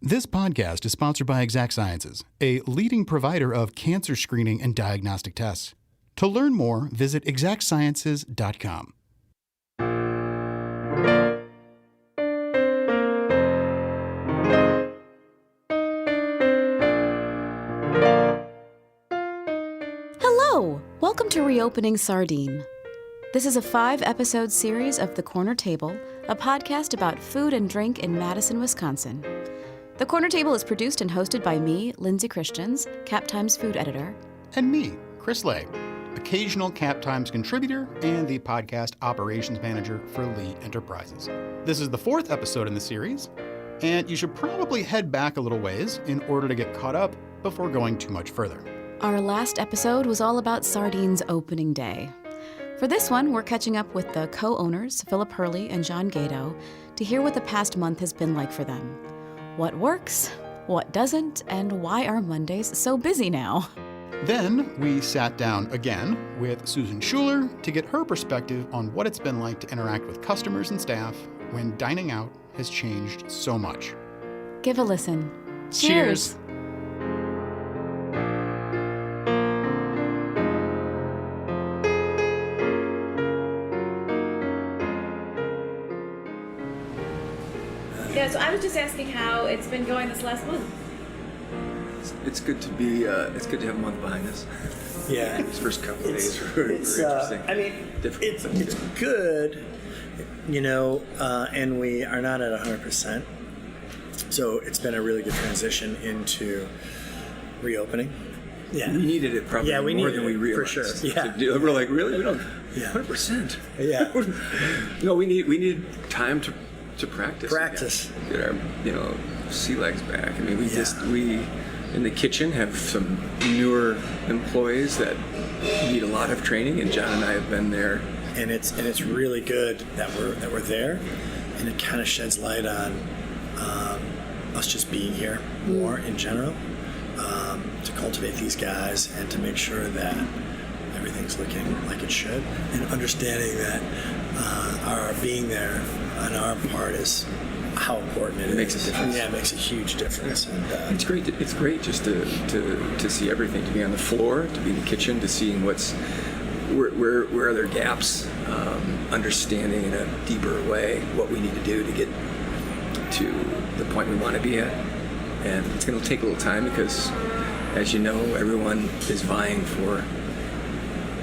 This podcast is sponsored by Exact Sciences, a leading provider of cancer screening and diagnostic tests. To learn more, visit exactsciences.com. Hello! Welcome to Reopening Sardine. This is a 5-episode series of The Corner Table, a podcast about food and drink in Madison, Wisconsin. The Corner Table is produced and hosted by me, Lindsay Christians, Cap Times food editor. And me, Chris Lay, occasional Cap Times contributor and the podcast operations manager for Lee Enterprises. This is the 4th episode in the series, and you should probably head back a little ways in order to get caught up before going too much further. Our last episode was all about Sardine's opening day. For this one, we're catching up with the co-owners, Phillip Hurley and John Gadau, to hear what the past month has been like for them. What works, what doesn't, and why are Mondays so busy now? Then we sat down again with Susan Schueller to get her perspective on what it's been like to interact with customers and staff when dining out has changed so much. Give a listen. Cheers. Yeah, so I was just asking how it's been going this last month. It's good to be. It's good to have a month behind us. Yeah, These first couple of days were very interesting. I mean, it's good, and we are not at 100%. So it's been a really good transition into reopening. Yeah, we needed it probably more than we realized. For sure. Yeah, we're like, really, we don't. Yeah. 100%. Yeah. No, we need time to practice. Again. Get our sea legs back. I mean, we in the kitchen have some newer employees that need a lot of training, and John and I have been there. And it's really good that we're there, and it kind of sheds light on us just being here more in general, to cultivate these guys and to make sure that everything's looking like it should, and understanding that our being there on our part is how important it makes a difference. Yeah, it makes a huge difference. And, it's great. It's great just to see everything, to be on the floor, to be in the kitchen, to seeing where are there gaps, understanding in a deeper way what we need to do to get to the point we want to be at. And it's going to take a little time because, as you know, everyone is vying for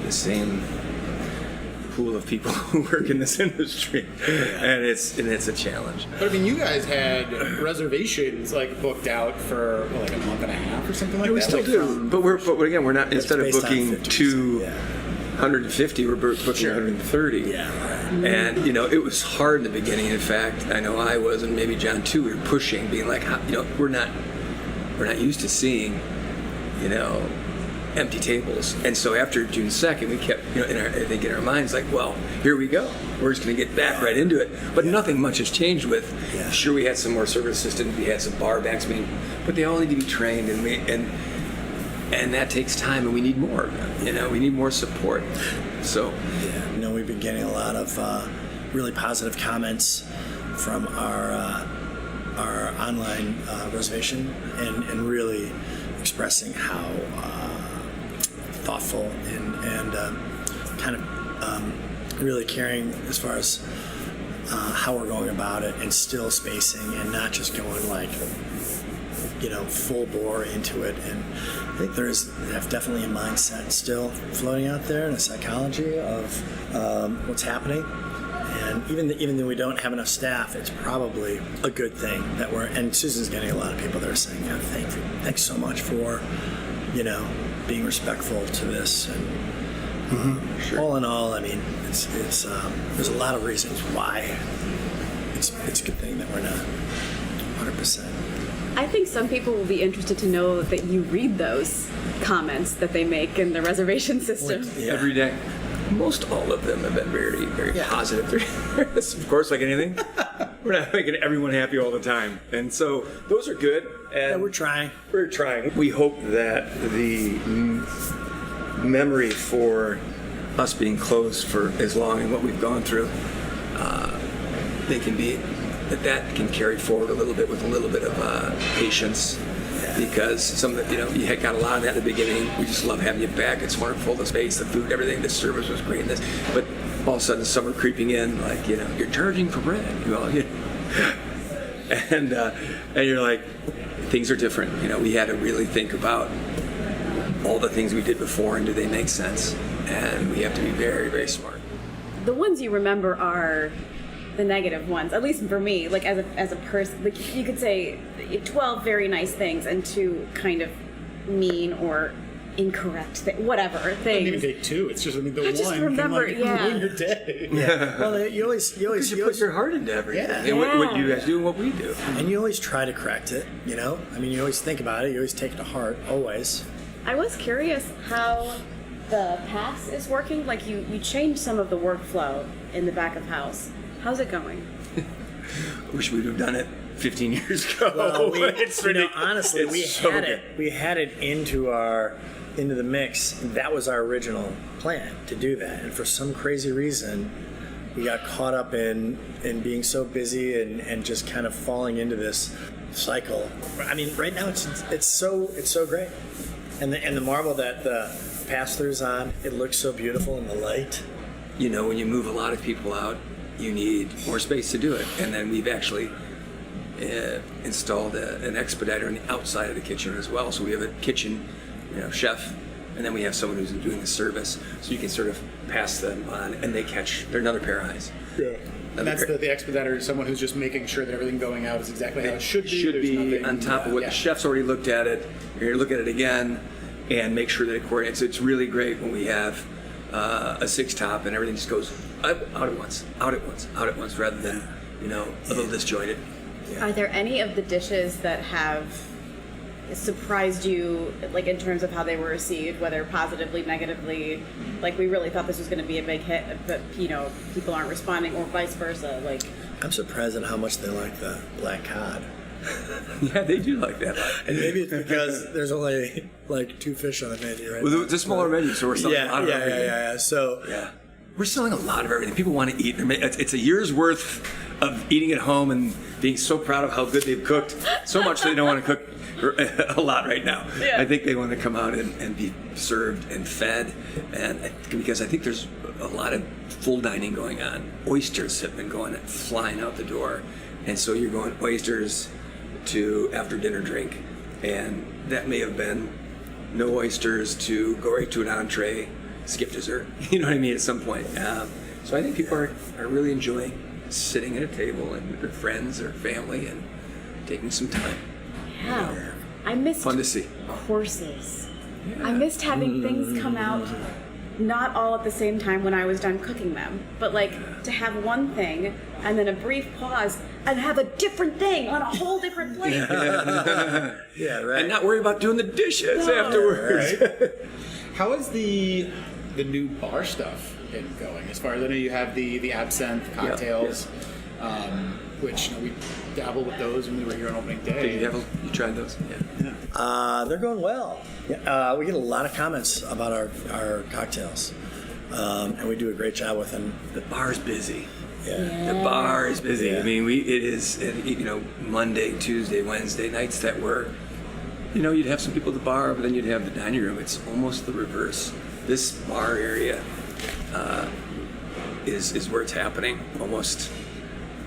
the same pool of people who work in this industry, and it's a challenge. But I mean, you guys had reservations booked out for a month and a half or something like that. We still do, but we're not. Instead of booking 250, we're booking 130. Yeah, and it was hard in the beginning. In fact, I know I was, and maybe John too. We were pushing, being like, we're not used to seeing, empty tables. And so after June 2nd, we kept, in our minds, well, here we go. We're just going to get back right into it. But nothing much has changed with, sure, we had some more service assistants, we had some bar backs, but they all need to be trained, and that takes time, and we need more. We need more support. So, we've been getting a lot of really positive comments from our online reservation, and really expressing how thoughtful and kind of really caring as far as how we're going about it, and still spacing and not just going full bore into it. And I think there's definitely a mindset still floating out there, and a psychology of what's happening. And even though we don't have enough staff, it's probably a good thing that and Susan's getting a lot of people that are saying, thanks so much for, being respectful to this. And sure. All in all, I mean, it's there's a lot of reasons why it's a good thing that we're not 100%. I think some people will be interested to know that you read those comments that they make in the reservation system. Every day. Most all of them have been very, very positive. Of course, like anything, we're not making everyone happy all the time. And so those are good. And we're trying. We hope that the memory for us being closed for as long and what we've gone through, they can be that can carry forward a little bit with a little bit of patience. Because some of the, you had got a lot of that at the beginning. We just love having you back. It's wonderful, the space, the food, everything. The service was great. But all of a sudden, summer creeping in, like, you're charging for bread. And you're like, things are different. We had to really think about all the things we did before and do they make sense. And we have to be very, very smart. The ones you remember are the negative ones, at least for me, like as a person. Like, you could say 12 very nice things and 2 kind of mean or incorrect whatever things. I didn't even take 2. It's just, the one just remember, can ruin your day. Yeah. Well, you always put your heart into everything. Yeah. And what you guys do and what we do. And you always try to correct it. You always think about it. You always take it to heart. Always. I was curious how the pass is working. Like, you changed some of the workflow in the back of house. How's it going? I wish we'd have done it 15 years ago. Well, honestly, we so had good. it. We had it into the mix. That was our original plan, to do that. And for some crazy reason, we got caught up in being so busy and just kind of falling into this cycle. I mean, right now it's so great. And the marble that the pass-through's on, it looks so beautiful in the light. When you move a lot of people out, you need more space to do it. And then we've actually installed an expediter on the outside of the kitchen as well. So we have a kitchen, chef, and then we have someone who's doing the service. So you can sort of pass them on, and they're another pair of eyes. Yeah. And that's the expediter, someone who's just making sure that everything going out is exactly how it should be. Should There's be nothing, on top of what the chef's already looked at it. You're going to look at it again and make sure that it coordinates. It's really great when we have a 6-top and everything just goes out at once, rather than a little disjointed. Are there any of the dishes that have surprised you, like in terms of how they were received, whether positively, negatively? Like, we really thought this was going to be a big hit, but people aren't responding, or vice versa. Like, I'm surprised at how much they like the black cod. Yeah, they do like that. And maybe it's because there's only like 2 fish on the menu, right? Well, it's a smaller menu, so we're selling a lot of everything. Yeah. So we're selling a lot of everything. People want to eat. It's a year's worth of eating at home and being so proud of how good they've cooked. So much they don't want to cook a lot right now. Yeah. I think they want to come out and be served and fed, and because I think there's a lot of full dining going on. Oysters have been flying out the door, and so you're going oysters to after dinner drink, and that may have been no oysters to go right to an entree, skip dessert. You know what I mean? At some point. So I think people are really enjoying sitting at a table and with their friends or family and taking some time. yeah. I missed Fun to see. courses. I missed having things come out not all at the same time when I was done cooking them, but like to have one thing and then a brief pause and have a different thing on a whole different plate. yeah, right. And not worry about doing the dishes afterwards. Right? How is the new bar stuff been going? As far as I know, you have the absinthe cocktails, which we dabbled with those when we were here on opening day. You tried those? Yeah. They're going well. Yeah, we get a lot of comments about our cocktails, and we do a great job with them. The bar's busy. Yeah. The bar is busy. Yeah. I mean, it is, Monday, Tuesday, Wednesday nights that were, you'd have some people at the bar, but then you'd have the dining room. It's almost the reverse. This bar area is where it's happening almost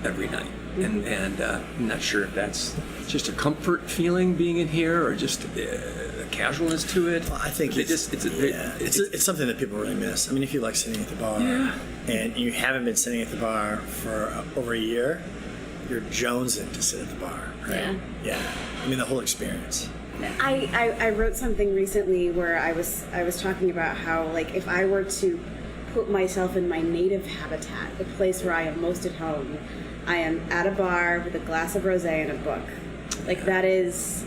every night. And I'm not sure if that's just a comfort feeling being in here or just a casualness to it. Well, I think it's something that people really miss. I mean, if you like sitting at the bar and you haven't been sitting at the bar for over a year, you're jonesing to sit at the bar, right? Yeah. I mean, the whole experience. I wrote something recently where I was talking about how, like, if I were to put myself in my native habitat, the place where I am most at home, I am at a bar with a glass of rosé and a book. Like, that's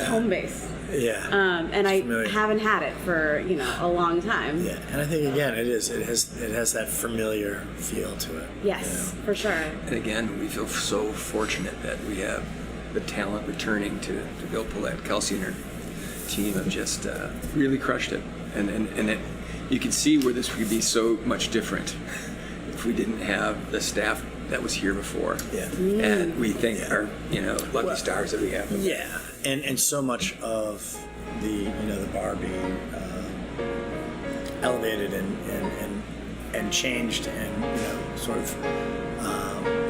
home base. Yeah. And I haven't had it for a long time. Yeah, and I think again it has that familiar feel to it. Yes, for sure. And again, we feel so fortunate that we have the talent returning to Bill Paulette. Kelsey and her team have just really crushed it, and you can see where this could be so much different if we didn't have the staff that was here before. Yeah. And we think are, lucky stars that we have. Yeah, and so much of the the bar being elevated and changed, and sort of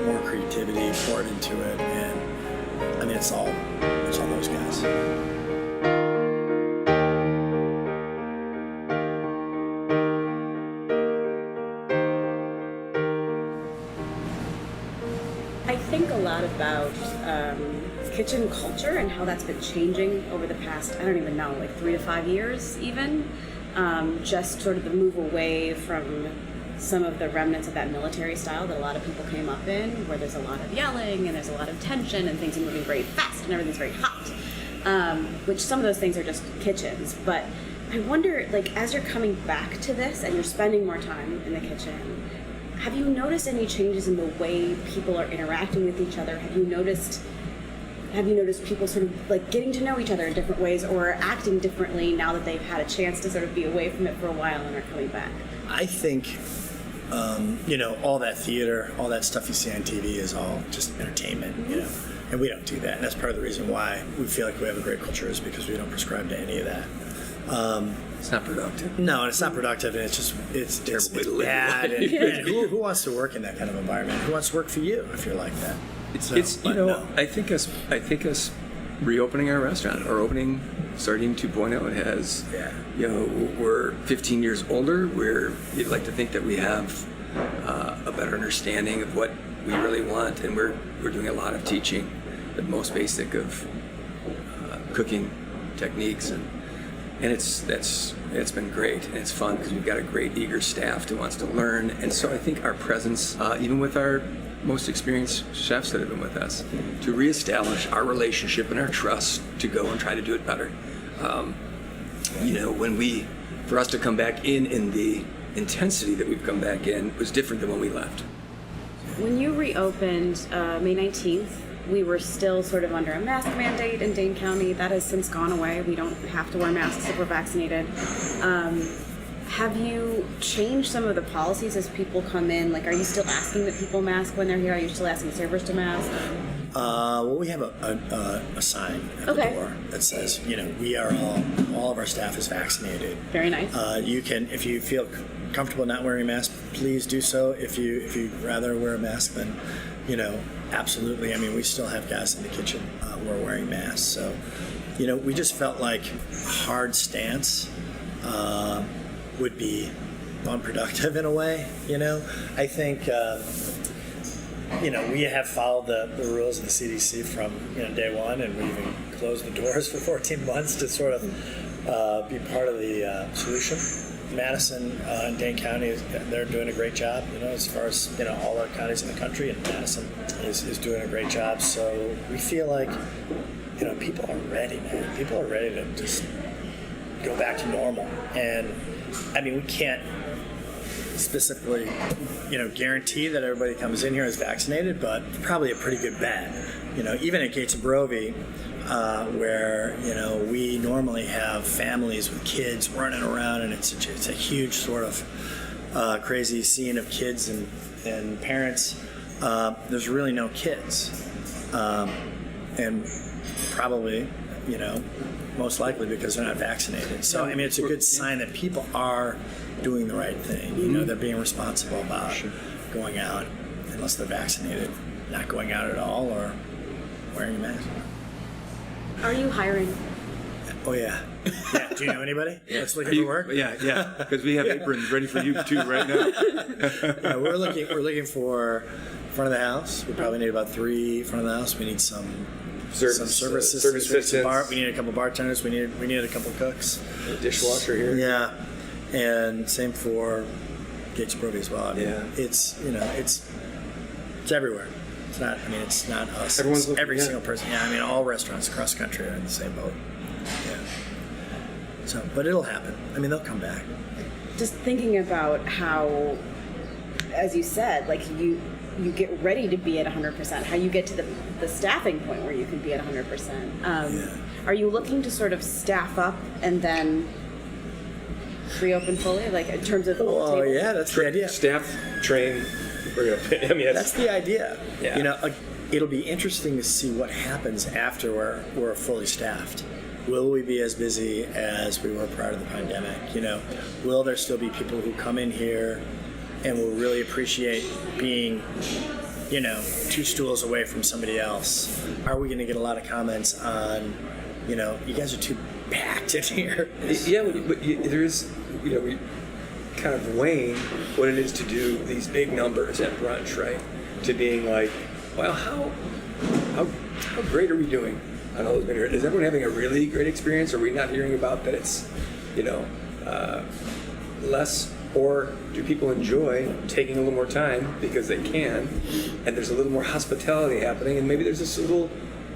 more creativity poured into it, and I mean it's all those guys. I think a lot about kitchen culture and how that's been changing over the past, I don't even know, like 3 to 5 years even. Just sort of the move away from some of the remnants of that military style that a lot of people came up in, where there's a lot of yelling and there's a lot of tension and things are moving very fast and everything's very hot, which some of those things are just kitchens. But I wonder, like, as you're coming back to this and you're spending more time in the kitchen, have you noticed any changes in the way people are interacting with each other? Have you noticed people sort of like getting to know each other in different ways, or acting differently now that they've had a chance to sort of be away from it for a while and are coming back? I think, all that theater, all that stuff you see on TV is all just entertainment, and we don't do that. And that's part of the reason why we feel like we have a great culture, is because we don't prescribe to any of that. It's not productive. No, and it's not productive, and it's terrible way to live bad. life. And who wants to work in that kind of environment? Who wants to work for you if you're like that? No. I think us reopening our restaurant or opening Sardine 2.0 has, we're 15 years older. You'd like to think that we have a better understanding of what we really want, and we're doing a lot of teaching, the most basic of cooking techniques, and it's been great, and it's fun because we've got a great, eager staff that wants to learn. And so I think our presence, even with our most experienced chefs that have been with us, to reestablish our relationship and our trust to go and try to do it better. For us to come back in the intensity that we've come back in was different than when we left. When you reopened May 19th, we were still sort of under a mask mandate in Dane County. That has since gone away. We don't have to wear masks if we're vaccinated. Have you changed some of the policies as people come in? Like, are you still asking that people mask when they're here? Are you still asking servers to mask? Well, we have a sign at the door that says, we are all of our staff is vaccinated. Very nice. You can, if you feel comfortable not wearing a mask, please do so. If you'd rather wear a mask, then, absolutely. I mean, we still have guys in the kitchen who are wearing masks. So, we just felt like a hard stance would be unproductive in a way. I think we have followed the rules of the CDC from day one, and we even closed the doors for 14 months to sort of be part of the solution. Madison and Dane County, they're doing a great job, as far as all our counties in the country, and Madison is doing a great job. So we feel like people are ready, man. People are ready to just go back to normal. And I mean, we can't specifically guarantee that everybody comes in here is vaccinated, but probably a pretty good bet. Even at Gates of Brovey, where we normally have families with kids running around, and it's a huge sort of crazy scene of kids and parents. There's really no kids, and probably most likely because they're not vaccinated. So I mean, it's a good sign that people are doing the right thing. They're being responsible about going out unless they're vaccinated, not going out at all, or wearing a mask. Are you hiring? Oh yeah. Do you know anybody that's looking for work? Yeah. Because we have aprons ready for you too right now. We're looking for front of the house. We probably need about 3 front of the house. We need some service assistants. We need a couple bartenders. We need a couple cooks. A dishwasher here. Yeah, and same for Gates Brovey as well. I mean, Yeah. It's everywhere. It's not us. Everyone's it's every looking, single person. Yeah, I mean, all restaurants across the country are in the same boat. Yeah. So, but it'll happen. I mean, they'll come back. Just thinking about how, as you said, like you get ready to be at 100%, how you get to the staffing point where you can be at 100%. Are you looking to sort of staff up and then reopen fully, like in terms of Oh table? yeah, that's the idea. Staff, train, we're gonna. I mean, That's the idea. Yeah. You know, it'll be interesting to see what happens after we're fully staffed. Will we be as busy as we were prior to the pandemic? You know, will there still be people who come in here and will really appreciate being, you know, 2 stools away from somebody else? Are we going to get a lot of comments on, you know, you guys are too packed in here? Yeah, but there's, you know, we kind of weighing what it is to do these big numbers at brunch, right? To being like, well, how great are we doing on all those bigger? Is everyone having a really great experience? Are we not hearing about that it's, you know, less? Or do people enjoy taking a little more time because they can, and there's a little more hospitality happening, and maybe there's this little,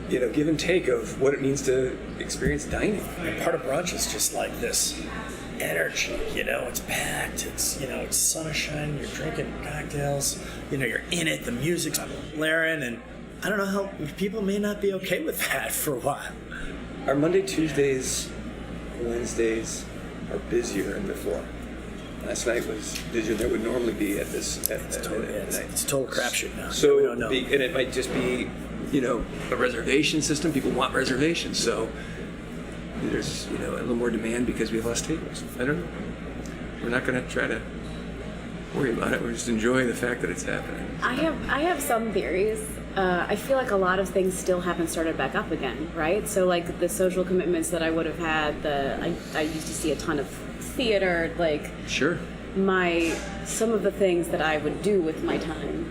you know, give and take of what it means to experience dining. And part of brunch is just like this energy, you know, it's packed, it's, you know, it's sun is shining, you're drinking cocktails, you know, you're in it, the music's blaring, and I don't know how people may not be okay with that for a while. Our Monday, Tuesdays, Wednesdays are busier than before. Last night was busier than it would normally be at this at It's a night. total crapshoot now. So we don't know. and it might just be, you know, a reservation system. People want reservations, so there's, you know, a little more demand because we have less tables. I don't know. We're not going to try to worry about it. We're just enjoying the fact that it's happening. I have some theories. I feel like a lot of things still haven't started back up again, right? So like the social commitments that I would have had, I used to see a ton of theater, like Sure. some of the things that I would do with my time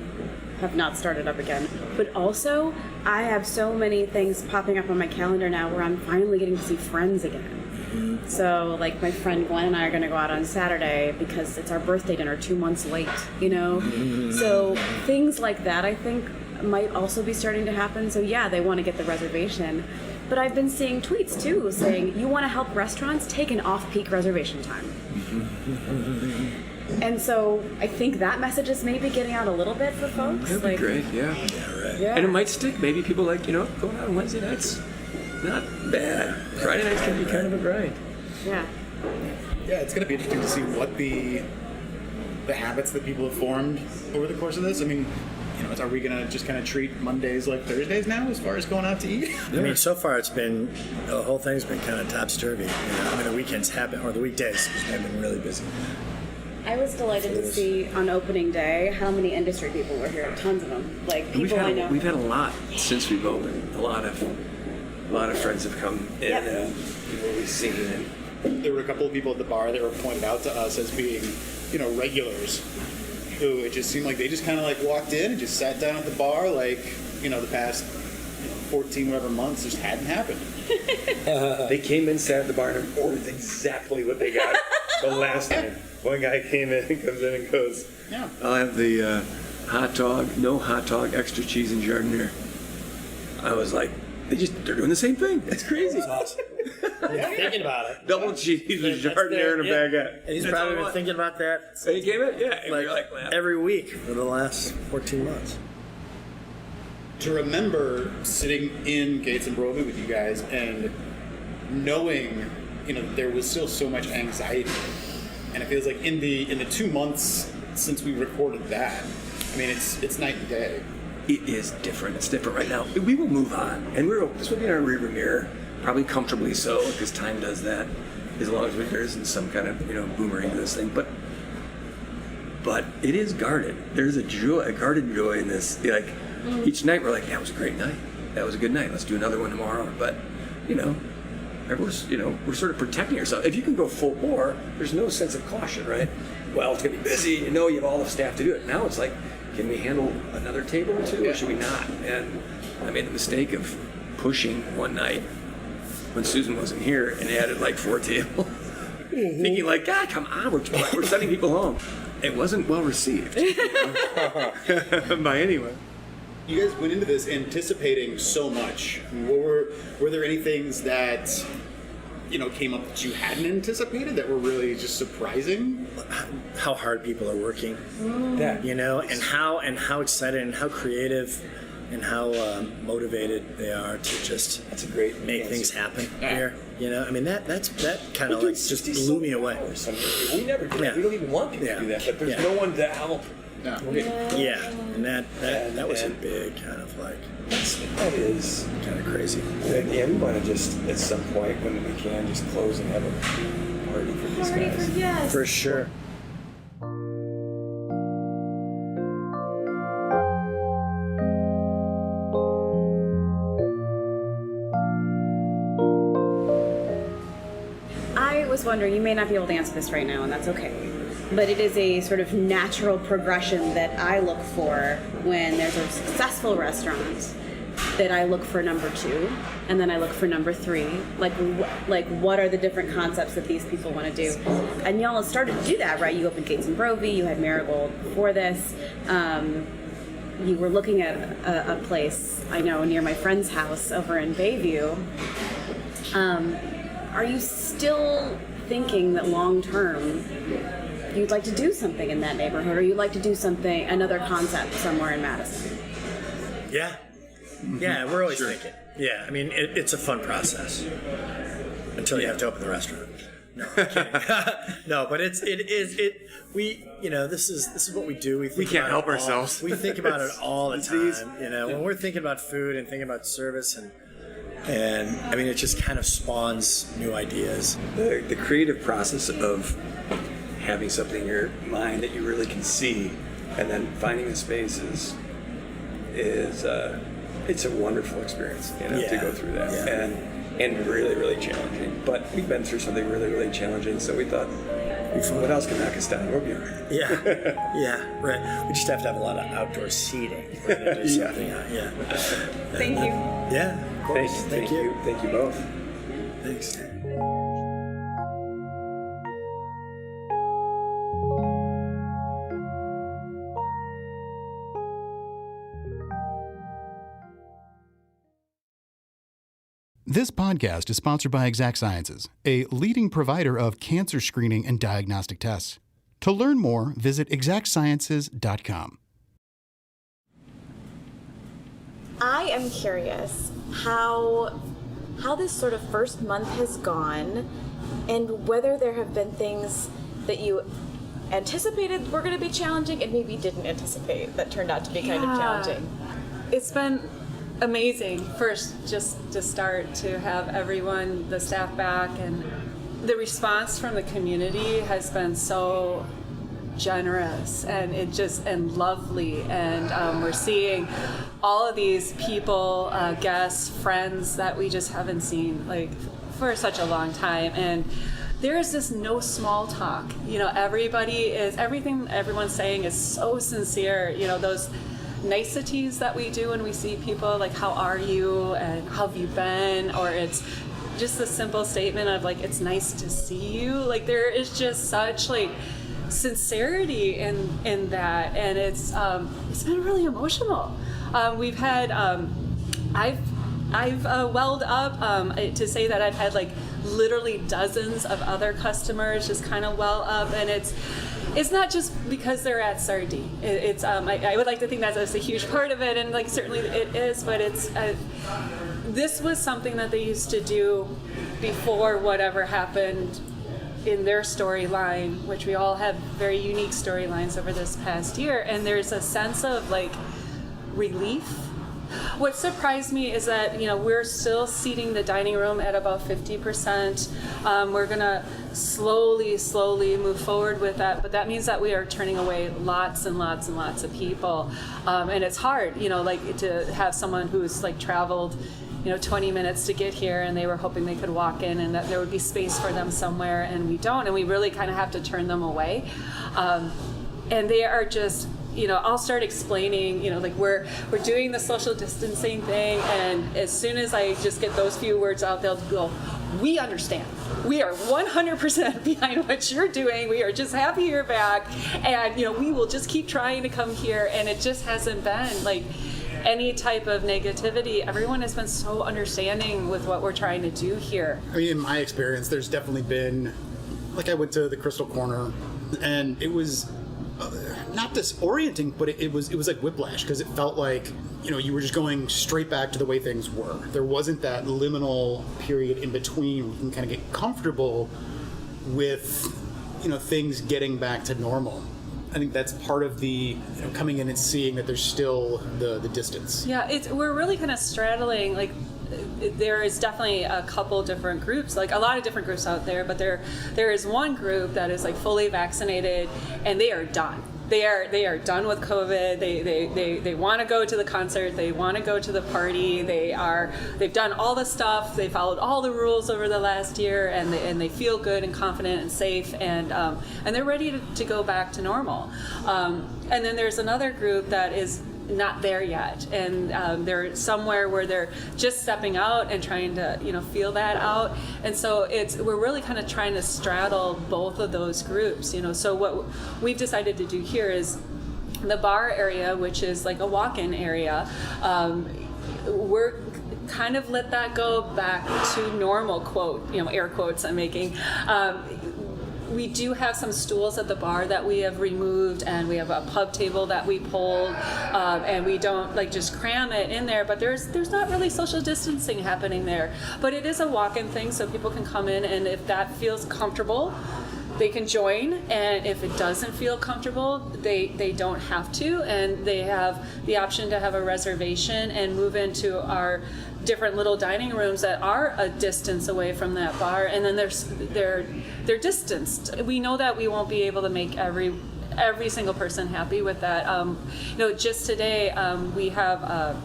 have not started up again. But also, I have so many things popping up on my calendar now where I'm finally getting to see friends again. So, like, my friend Gwen and I are going to go out on Saturday because it's our birthday dinner 2 months late, you know? So, things like that, I think, might also be starting to happen. So, yeah, they want to get the reservation. But I've been seeing tweets, too, saying, you want to help restaurants? Take an off-peak reservation time. And so, I think that message is maybe getting out a little bit for folks. That'd be great, yeah. Yeah. And it might stick. Maybe people like, you know, going out on Wednesday nights, not bad. Friday nights can be kind of a grind. Yeah. Yeah, it's going to be interesting to see what the habits that people have formed over the course of this. I mean, you know, are we going to just kind of treat Mondays like Thursdays now as far as going out to eat? I mean, so far it's been, the whole thing's been kind of topsy-turvy. You know? I mean, the weekends happen, or the weekdays have been really busy. I was delighted to see on opening day how many industry people were here. Tons of them. Like people I know. We've had a lot since we've opened. A lot of friends have come in, Yep. and people we've seen. And There were a couple of people at the bar that were pointed out to us as being, you know, regulars, who it just seemed like they just kind of like walked in and just sat down at the bar, like, you know, the past 14 whatever months just hadn't happened. they came in, sat at the bar, and ordered exactly what they got the last time. One guy came in and comes in and goes, Yeah. I'll have the hot dog, no hot dog, extra cheese and jardiniere. I was like, they're doing the same thing. That's crazy. That's awesome. You're thinking about it. Double cheese with jardiniere and a baguette. And he's That's probably all I been want. thinking about that So he came in? Yeah. And we were like, wow. every week for the last 14 months. To remember sitting in Gates and Brovey with you guys and knowing, you know, there was still so much anxiety, and it feels like in the 2 months since we recorded that, I mean, it's night and day. It is different. It's different right now. We will move on, and this will be in our rearview mirror, probably comfortably so, because time does that. As long as there isn't some kind of, you know, boomerang to this thing, but it is guarded. There's a guarded joy in this. Like each night, we're like, that was a great night. That was a good night. Let's do another one tomorrow. But you know, everyone's, you know, we're sort of protecting ourselves. If you can go full bore, there's no sense of caution, right? Well, it's gonna be busy. You know, you have all the staff to do it. Now it's like, can we handle another table or two, or should we not? And I made the mistake of pushing one night when Susan wasn't here and added like 4 tables, thinking like, God, come on, we're sending people home. It wasn't well received by anyone. You guys went into this anticipating so much. I mean, were there any things that, you know, came up that you hadn't anticipated that were really just surprising? How hard people are working, you know, and how excited and how creative and how motivated they are to just That's a great make things happen here. You know, I mean that kind of like just blew me away. We never do that. Yeah. We don't even want people to do that. But there's Yeah. no one to help Yeah, and that was a big kind of like, That is kind of crazy. Yeah, we want to just, at some point, when we can, just close and have a party for these guys. Yes. For sure. I was wondering, you may not be able to answer this right now, and that's okay. But it is a sort of natural progression that I look for when there's a successful restaurant, that I look for number 2, and then I look for number 3. Like what are the different concepts that these people want to do? And y'all have started to do that, right? You opened Gates and Brovey, you had Marigold before this. You were looking at a place, I know, near my friend's house over in Bayview. Are you still thinking that long term you'd like to do something in that neighborhood, or you'd like to do something, another concept somewhere in Madison? Yeah. Yeah, we're always thinking. Yeah, I mean, it's a fun process until you have to open the restaurant. No, I'm kidding. No, but this is what we do. We can't help ourselves. We think about it all the time. When we're thinking about food and thinking about service and I mean, it just kind of spawns new ideas. The creative process of having something in your mind that you really can see, and then finding the space is it's a wonderful experience, to go through that, and really, really challenging. But we've been through something really, really challenging, so we thought, what else can knock us down? We'll be all right. Yeah, right. We just have to have a lot of outdoor seating. We're gonna do something. Yeah. Thank you. Yeah, of course. Thank you. Thank you both. Thanks. This podcast is sponsored by Exact Sciences, a leading provider of cancer screening and diagnostic tests. To learn more, visit exactsciences.com. I am curious how this sort of first month has gone, and whether there have been things that you anticipated were going to be challenging and maybe didn't anticipate that turned out to be kind of challenging. It's been amazing, first, just to start, to have everyone, the staff back, and the response from the community has been so generous and lovely, and we're seeing all of these people, guests, friends that we just haven't seen for such a long time, and there is this no small talk. Everything everyone's saying is so sincere. Those niceties that we do when we see people, like, how are you and how have you been, or it's just a simple statement of it's nice to see you. There is just such sincerity in that, and it's been really emotional. We've had I've welled up to say that I've had literally dozens of other customers just kind of well up, and it's not just because they're at Sardine. It's I would like to think that's a huge part of it, and certainly it is, but it's this was something that they used to do before whatever happened in their storyline, which we all have very unique storylines over this past year, and there's a sense of relief. What surprised me is that we're still seating the dining room at about 50%. We're gonna slowly move forward with that, but that means that we are turning away lots and lots and lots of people, and it's hard, to have someone who's traveled 20 minutes to get here, and they were hoping they could walk in and that there would be space for them somewhere, and we don't, and we really kind of have to turn them away. And they are just, I'll start explaining, we're doing the social distancing thing, and as soon as I just get those few words out, they'll go, we understand. We are 100% behind what you're doing. We are just happy you're back, and we will just keep trying to come here. And it just hasn't been any type of negativity. Everyone has been so understanding with what we're trying to do here. I mean, in my experience, there's definitely been, I went to the Crystal Corner, and it was not disorienting, but it was like whiplash, because it felt like you were just going straight back to the way things were. There wasn't that liminal period in between where you can kind of get comfortable with things getting back to normal. I think that's part of the coming in and seeing that there's still the distance. Yeah, we're really kind of straddling, like, there is definitely a couple different groups, like a lot of different groups out there, but there is one group that is like fully vaccinated, and they are done. They are done with COVID. They want to go to the concert. They want to go to the party. They've done all the stuff. They followed all the rules over the last year, and they feel good and confident and safe, and they're ready to go back to normal. And then there's another group that is not there yet, and they're somewhere where they're just stepping out and trying to feel that out, and so we're really kind of trying to straddle both of those groups. So what we've decided to do here is the bar area, which is like a walk-in area. We're kind of let that go back to normal, quote, air quotes I'm making. We do have some stools at the bar that we have removed, and we have a pub table that we pulled, and we don't just cram it in there, but there's not really social distancing happening there. But it is a walk-in thing, so people can come in, and if that feels comfortable, they can join, and if it doesn't feel comfortable, they don't have to, and they have the option to have a reservation and move into our different little dining rooms that are a distance away from that bar, and then they're distanced. We know that we won't be able to make every single person happy with that. Just today we have a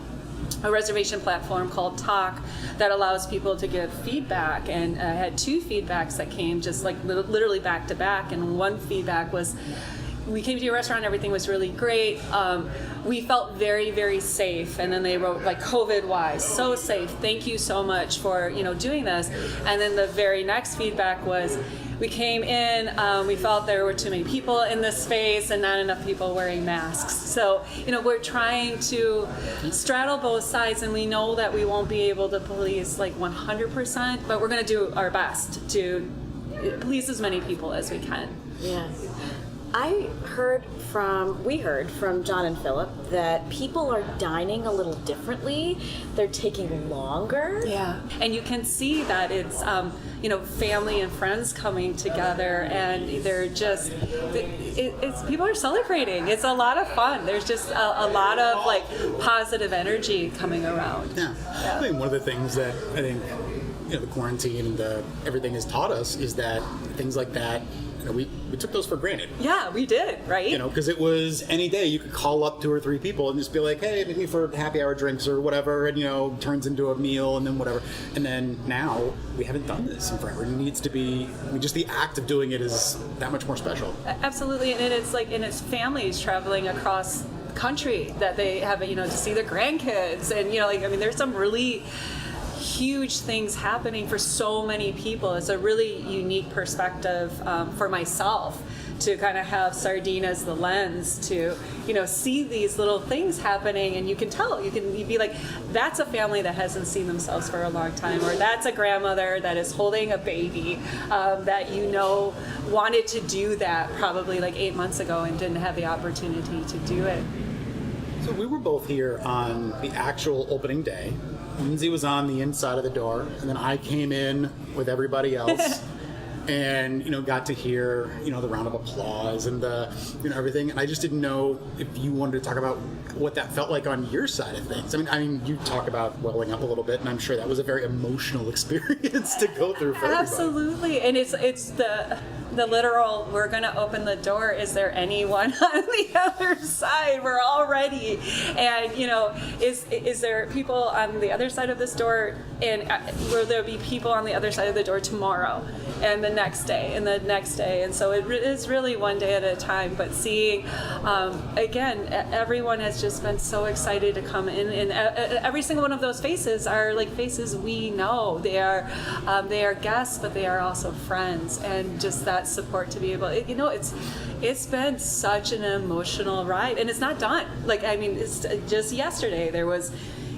reservation platform called Talk that allows people to give feedback, and I had 2 feedbacks that came just like literally back to back, and one feedback was, we came to your restaurant, everything was really great. We felt very, very safe. And then they wrote, like, COVID-wise, so safe. Thank you so much for, doing this. And then the very next feedback was, we came in, we felt there were too many people in this space and not enough people wearing masks. So, we're trying to straddle both sides, and we know that we won't be able to police like 100%, but we're going to do our best to police as many people as we can. Yeah. We heard from John and Phillip that people are dining a little differently. They're taking longer. Yeah, and you can see that it's family and friends coming together, and they're just it's people are celebrating. It's a lot of fun. There's just a lot of positive energy coming around. Yeah. I think one of the things that I think the quarantine and everything has taught us is that things like that, we took those for granted. Yeah, we did, right? Because it was any day you could call up 2 or 3 people and just be like, hey, meet me for happy hour drinks or whatever, and turns into a meal and then whatever. And then now we haven't done this in forever. It needs to be, just the act of doing it is that much more special. Absolutely, and it's families traveling across the country that they have, to see their grandkids, and there's some really huge things happening for so many people. It's a really unique perspective for myself to kind of have Sardine as the lens to see these little things happening, and you can tell, you'd be like, that's a family that hasn't seen themselves for a long time, or that's a grandmother that is holding a baby that wanted to do that probably 8 months ago and didn't have the opportunity to do it. So we were both here on the actual opening day. Lindsay was on the inside of the door, and then I came in with everybody else and, got to hear, the round of applause and the, everything. And I just didn't know if you wanted to talk about what that felt like on your side of things. I mean, you talk about welling up a little bit, and I'm sure that was a very emotional experience to go through for everybody. Absolutely. And it's the literal, we're going to open the door, is there anyone on the other side? We're all ready. And, is there people on the other side of this door, and will there be people on the other side of the door tomorrow and the next day and the next day? And so it is really one day at a time, but seeing, again, everyone has just been so excited to come in, and every single one of those faces are faces we know. They are guests, but they are also friends, and just that support to be able, it's been such an emotional ride, and it's not done. It's just yesterday there was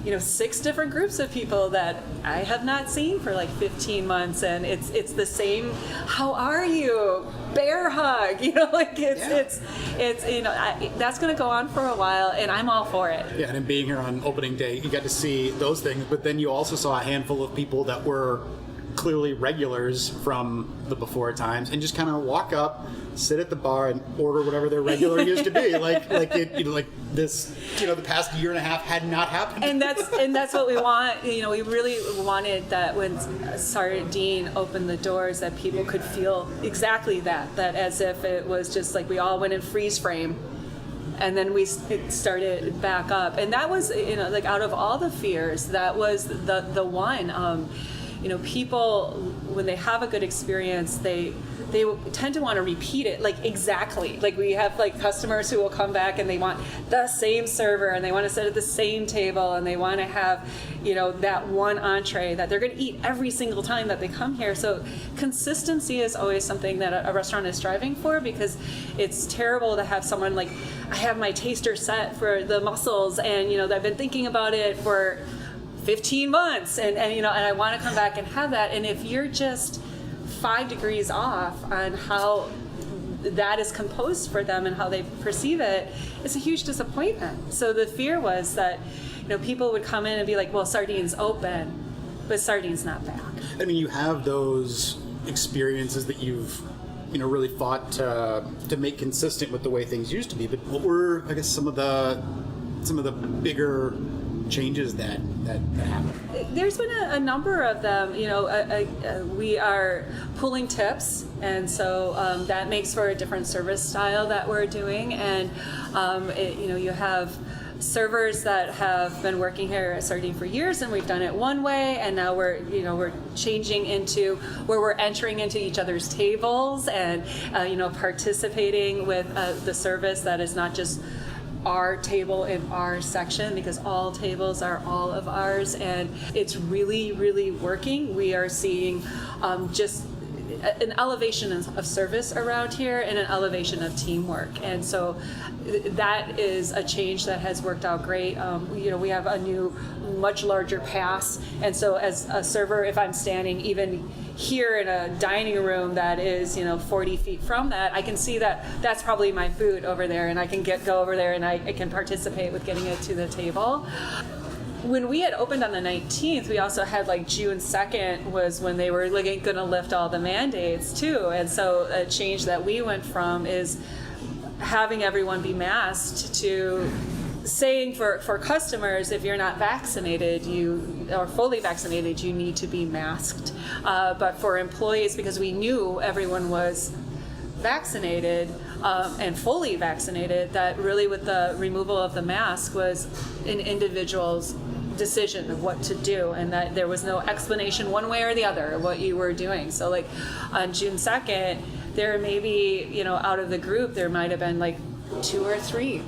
6 different groups of people that I have not seen for 15 months, and it's the same, how are you, bear hug, it's that's going to go on for a while, and I'm all for it. Yeah, and in being here on opening day, you got to see those things, but then you also saw a handful of people that were clearly regulars from the before times, and just kind of walk up, sit at the bar, and order whatever their regular used to be. Like this, the past year and a half had not happened. And that's what we want. We really wanted that when Sardine opened the doors, that people could feel exactly that as if it was just like we all went in freeze frame. And then we started back up, and that was, like out of all the fears, that was the one. People, when they have a good experience, they tend to want to repeat it, like exactly. Like we have like customers who will come back and they want the same server, and they want to sit at the same table, and they want to have, that one entree that they're going to eat every single time that they come here. So consistency is always something that a restaurant is striving for, because it's terrible to have someone like, I have my taster set for the mussels, and I've been thinking about it for 15 months, and I want to come back and have that. And if you're just 5 degrees off on how that is composed for them and how they perceive it, it's a huge disappointment. So the fear was that people would come in and be like, well, Sardine's open, but Sardine's not back. I mean, you have those experiences that you've really fought to make consistent with the way things used to be. But what were, I guess, some of the bigger changes that happened? There's been a number of them. We are pulling tips, and so that makes for a different service style that we're doing. And you have servers that have been working here at Sardine for years, and we've done it one way, and now we're changing into where we're entering into each other's tables and participating with the service that is not just our table in our section, because all tables are all of ours, and it's really, really working. We are seeing just an elevation of service around here and an elevation of teamwork, and so that is a change that has worked out great. We have a new, much larger pass, and so as a server, if I'm standing even here in a dining room that is 40 feet from that, I can see that that's probably my food over there, and I can go over there and I can participate with getting it to the table. When we had opened on the 19th, we also had like June 2nd was when they were going to lift all the mandates too. And so a change that we went from is having everyone be masked to saying for customers, if you're not vaccinated, or fully vaccinated, you need to be masked. But for employees, because we knew everyone was vaccinated and fully vaccinated, that really with the removal of the mask was an individual's decision of what to do, and that there was no explanation one way or the other of what you were doing. So like on June 2nd, there may be, out of the group, there might have been like 2 or 3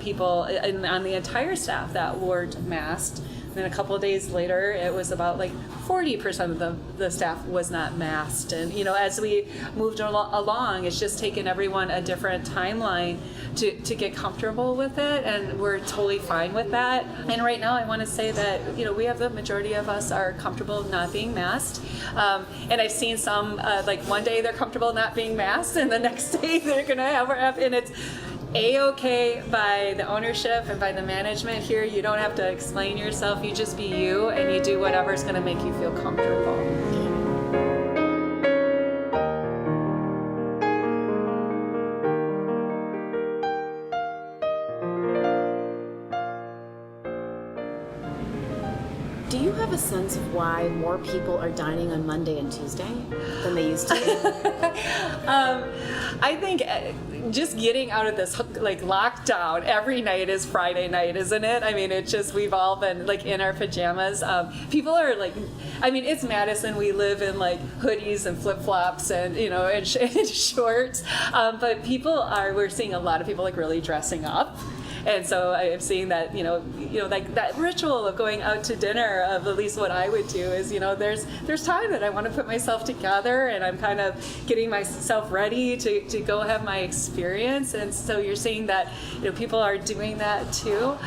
people on the entire staff that weren't masked. And then a couple of days later, it was about like 40% of the staff was not masked. And as we moved along, it's just taken everyone a different timeline to get comfortable with it, and we're totally fine with that. And right now, I want to say that we have the majority of us are comfortable not being masked. And I've seen some like one day they're comfortable not being masked, and the next day they're gonna have, and it's A-okay by the ownership and by the management here. You don't have to explain yourself. You just be you, and you do whatever's going to make you feel comfortable. Do you have a sense of why more people are dining on Monday and Tuesday than they used to? I think just getting out of this like lockdown, every night is Friday night, isn't it? I mean, it's just, we've all been like in our pajamas. People are like, I mean, it's Madison. We live in like hoodies and flip-flops and, and shorts. But we're seeing a lot of people like really dressing up. And so I'm seeing that, like that ritual of going out to dinner, of at least what I would do is, there's time that I want to put myself together, and I'm kind of getting myself ready to go have my experience. And so you're seeing that, people are doing that too.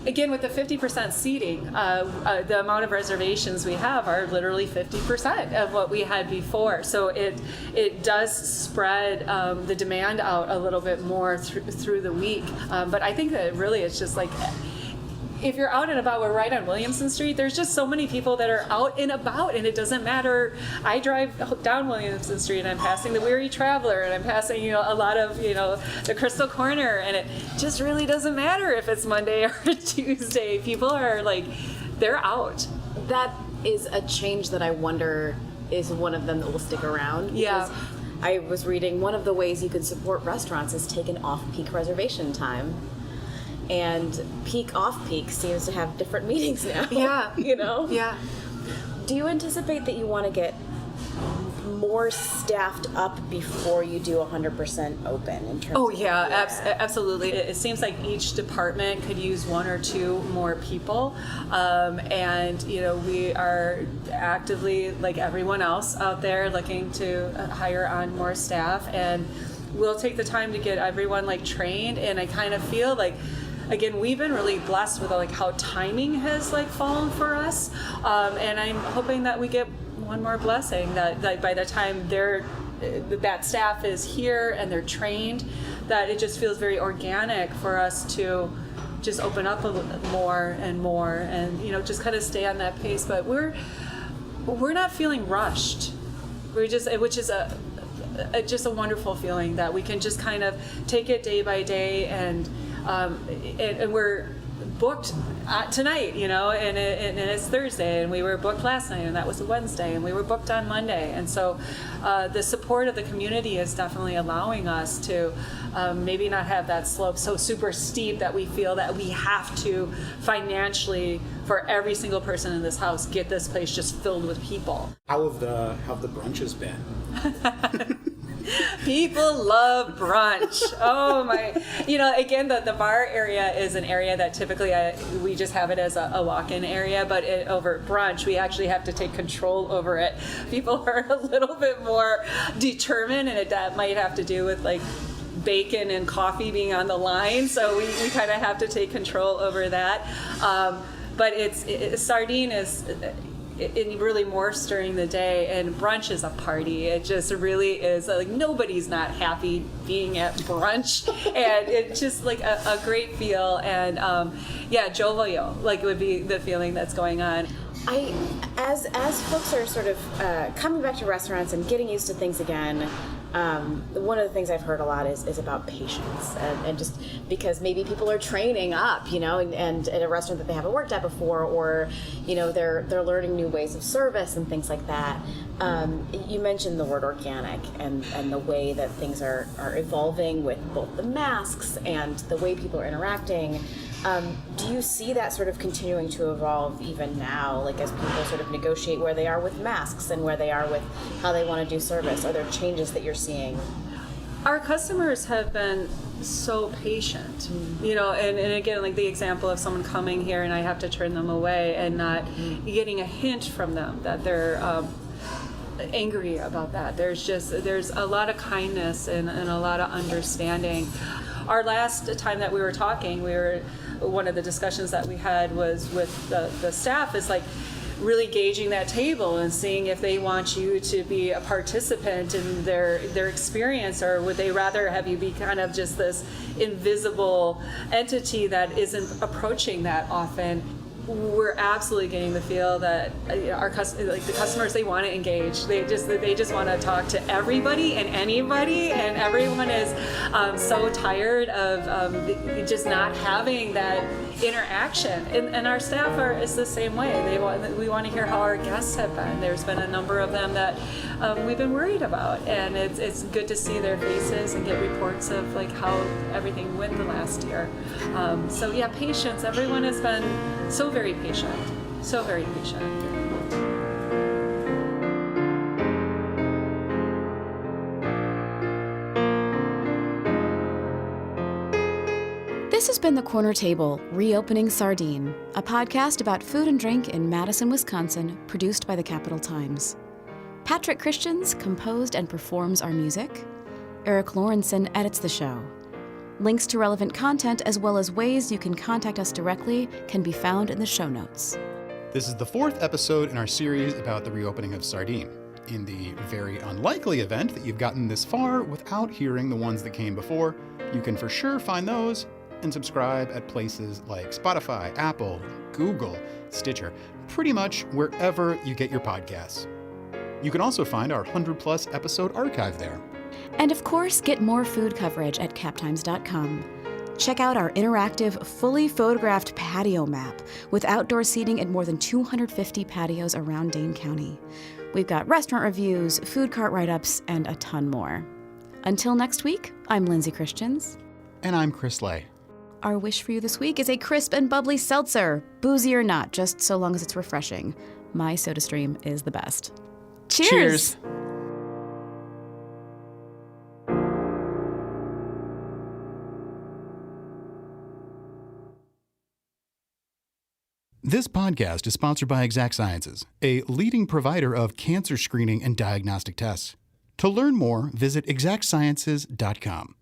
Again, with the 50% seating, the amount of reservations we have are literally 50% of what we had before. So it does spread the demand out a little bit more through the week. But I think that really it's just like if you're out and about, we're right on Williamson Street. There's just so many people that are out and about, and it doesn't matter. I drive down Williamson Street, and I'm passing the Weary Traveler, and I'm passing, a lot of, the Crystal Corner, and it just really doesn't matter if it's Monday or Tuesday. People are like, they're out. That is a change that I wonder is one of them that will stick around. Yeah. Because I was reading one of the ways you can support restaurants is take an off-peak reservation time. And peak off-peak seems to have different meanings now. Yeah. Yeah. Do you anticipate that you want to get more staffed up before you do 100% open in terms of Absolutely. It seems like each department could use one or two more people, and we are actively, like everyone else out there, looking to hire on more staff, and we'll take the time to get everyone trained. And I kind of feel like, again, we've been really blessed with how timing has fallen for us, and I'm hoping that we get one more blessing, that by the time that staff is here and they're trained, that it just feels very organic for us to just open up a little more and more, and just kind of stay on that pace. But we're not feeling rushed. Which is just a wonderful feeling that we can just kind of take it day by day, and we're booked tonight, and it's Thursday, and we were booked last night, and that was a Wednesday, and we were booked on Monday. And so the support of the community is definitely allowing us to maybe not have that slope so super steep that we feel that we have to financially, for every single person in this house, get this place just filled with people. How have the brunches been? People love brunch. Oh my! Again, the bar area is an area that typically we just have it as a walk-in area, but over at brunch, we actually have to take control over it. People are a little bit more determined, and that might have to do with bacon and coffee being on the line. So we kind of have to take control over that. But Sardine is. It really morphs during the day, and brunch is a party. It just really is. Nobody's not happy being at brunch, and it's just a great feel, and jovial, would be the feeling that's going on. As folks are sort of coming back to restaurants and getting used to things again, one of the things I've heard a lot is about patience, and just because maybe people are training up, and at a restaurant that they haven't worked at before, or they're learning new ways of service and things like that. You mentioned the word organic and the way that things are evolving with both the masks and the way people are interacting. Do you see that sort of continuing to evolve even now, as people sort of negotiate where they are with masks and where they are with how they want to do service? Are there changes that you're seeing? Our customers have been so patient, and again, the example of someone coming here and I have to turn them away and not getting a hint from them that they're angry about that. There's a lot of kindness and a lot of understanding. Our last time that we were talking, one of the discussions that we had was with the staff is really gauging that table and seeing if they want you to be a participant in their experience, or would they rather have you be kind of just this invisible entity that isn't approaching that often. We're absolutely getting the feel that our the customers, they want to engage. They just want to talk to everybody and anybody, and everyone is so tired of just not having that interaction. And our staff is the same way. We want to hear how our guests have been. There's been a number of them that we've been worried about, and it's good to see their faces and get reports of how everything went the last year. So yeah, patience. Everyone has been so very patient, so very patient. This has been The Corner Table, Reopening Sardine, a podcast about food and drink in Madison, Wisconsin, produced by the Capital Times. Patrick Christians composed and performs our music. Eric Lawrenson edits the show. Links to relevant content, as well as ways you can contact us directly, can be found in the show notes. This is the fourth episode in our series about the reopening of Sardine. In the very unlikely event that you've gotten this far without hearing the ones that came before, you can for sure find those and subscribe at places like Spotify, Apple, Google, Stitcher, pretty much wherever you get your podcasts. You can also find our 100-plus episode archive there. And of course, get more food coverage at captimes.com. Check out our interactive, fully photographed patio map with outdoor seating at more than 250 patios around Dane County. We've got restaurant reviews, food cart write-ups, and a ton more. Until next week, I'm Lindsay Christians. And I'm Chris Lay. Our wish for you this week is a crisp and bubbly seltzer. Boozy or not, just so long as it's refreshing. My SodaStream is the best. Cheers! This podcast is sponsored by Exact Sciences, a leading provider of cancer screening and diagnostic tests. To learn more, visit exactsciences.com.